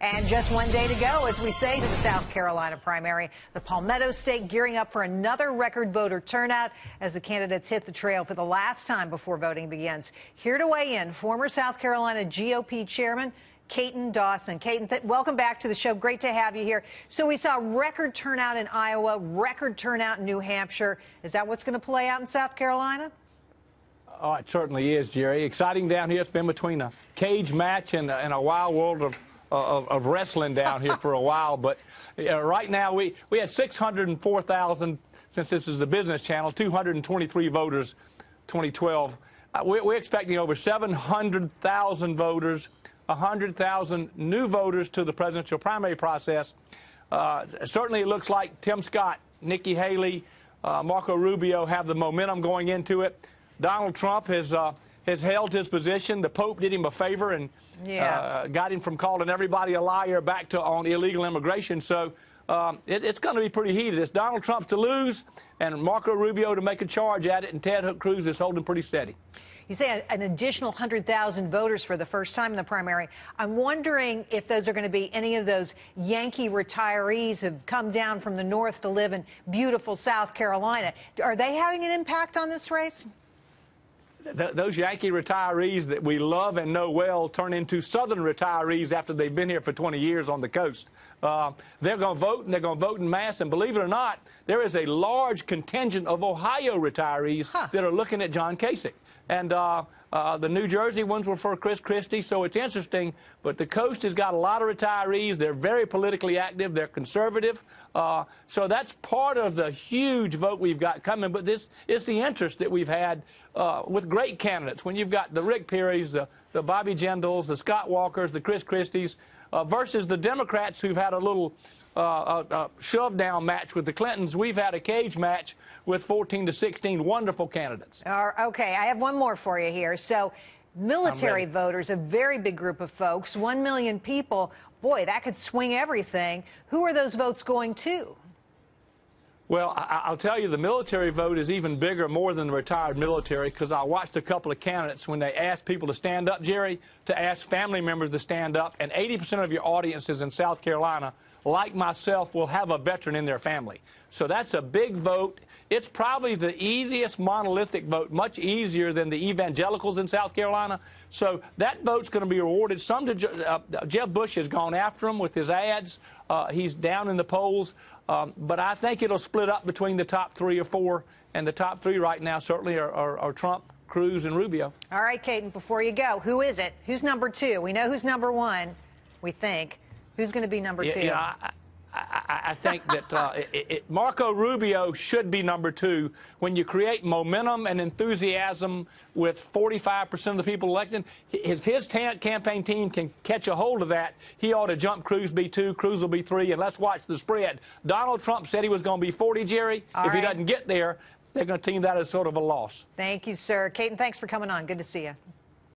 And just one day to go, as we say, to the South Carolina primary. The Palmetto State gearing up for another record voter turnout as the candidates hit the trail for the last time before voting begins. Here to weigh in, former South Carolina GOP Chairman Katon Dawson. Katon, welcome back to the show. Great to have you here. So we saw record turnout in Iowa, record turnout in New Hampshire. Is that what's going to play out in South Carolina? Oh, it certainly is, Jerry. Exciting down here. It's been between a cage match and a wild world of wrestling down here for a while. But right now we had 604,000, since this is the business channel, 223 voters 2012. We're expecting over 700,000 voters, 100,000 new voters to the presidential primary process. Certainly it looks like Tim Scott, Nikki Haley, Marco Rubio have the momentum going into it. Donald Trump has held his position. The Pope did him a favor and got him from calling everybody a liar back to on illegal immigration. So it's going to be pretty heated. It's Donald Trump to lose and Marco Rubio to make a charge at it, and Ted Cruz is holding pretty steady. You say an additional 100,000 voters for the first time in the primary. I'm wondering if those are going to be any of those Yankee retirees who've come down from the north to live in beautiful South Carolina. Are they having an impact on this race? Those Yankee retirees that we love and know well turn into Southern retirees after they've been here for 20 years on the coast. They're going to vote, and they're going to vote in mass. And believe it or not, there is a large contingent of Ohio retirees that are looking at John Kasich. And the New Jersey ones were for Chris Christie, so it's interesting. But the coast has got a lot of retirees. They're very politically active. They're conservative. So that's part of the huge vote we've got coming. But this is the interest that we've had with great candidats. When you've got the Rick Perrys, the Bobby Jindals, the Scott Walkers, the Chris Christies, versus the Democrats who've had a little shove-down match with the Clintons. We've had a cage match with 14 to 16 wonderful candidates. Okay, I have one more for you here. So military voters, a very big group of folks, 1 million people. Boy, that could swing everything. Who are those votes going to? Well, I'll tell you, the military vote is even bigger, more than the retired military, because I watched a couple of candidates when they asked people to stand up, Jerry, to ask family members to stand up, and 80% of your audiences in South Carolina, like myself, will have a veteran in their family. So that's a big vote. It's probably the easiest monolithic vote, much easier than the evangelicals in South Carolina. So that vote's going to be rewarded. Jeb Bush has gone after him with his ads. He's down in the polls. But I think it'll split up between the top 3 or 4. And the top 3 right now certainly are Trump, Cruz, and Rubio. All right, Katon, before you go, who is it? Who's number 2? We know who's number 1, we think. Who's going to be number 2? I think that Marco Rubio should be number 2. When you create momentum and enthusiasm with 45% of the people elected, his campaign team can catch a hold of that. He ought to jump Cruz be 2, Cruz will be 3, and let's watch the spread. Donald Trump said he was going to be 40, Jerry. If he doesn't get there, they're going to team that as sort of a loss. Thank you, sir. Katon, thanks for coming on. Good to see you.